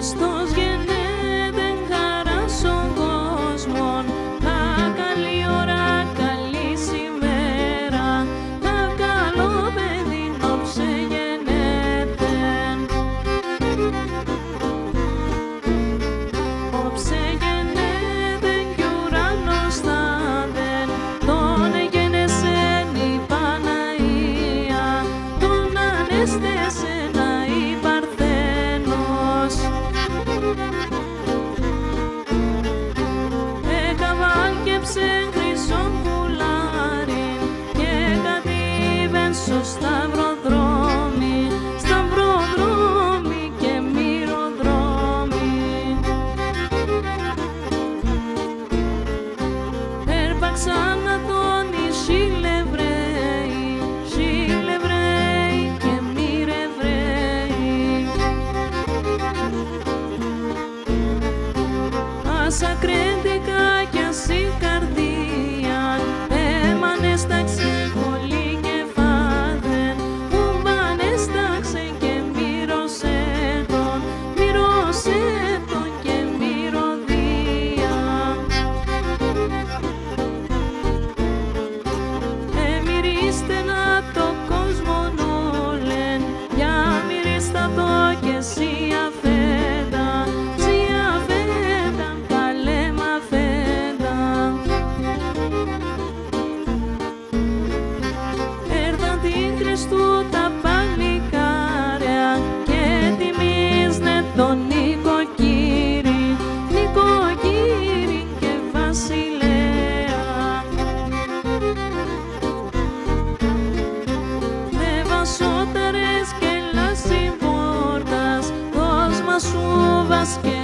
Χριστός γεννέθεν χαράν στον κόσμον, τα καλή ώρα, καλή σ'ημέρα, τα καλό παιδίν όψε γεννέθεν. Όψε γεννέθεν κι ουρανοστάθεν, τον εγέννεσεν η Παναΐα, τον ανέστεσεν η Παρθένος. Εκαβάλκεψεν χρυσόν πουλάρι και εκατήβεν στο σταυροδρόμι, σταυροδρόμι και μυροδρομι. Έρπαξαν να τον οι Χιλεβραίοι, Χιλεβραίοι και μυρεβραίοι. Ας ακρέντικα κι ας η καρδία, εμανέσταξε πολύ και φάδεν, ουμπανέσταξε και μύρωσε τον και μυρωδία. Εμυρίστε να το κόσμον όλεν, για μυρίστα το και εσύ αφέντα, σι αφέντα, καλέ μ' αφέντα. Έρθαν τη Χριστού τα παλικάρια και τιμήσνε τον νοικοκύρη, νοικοκύρη και βασιλέα. Δε βασότερες και λασιμπόρτας, δώσ' μας σούβας και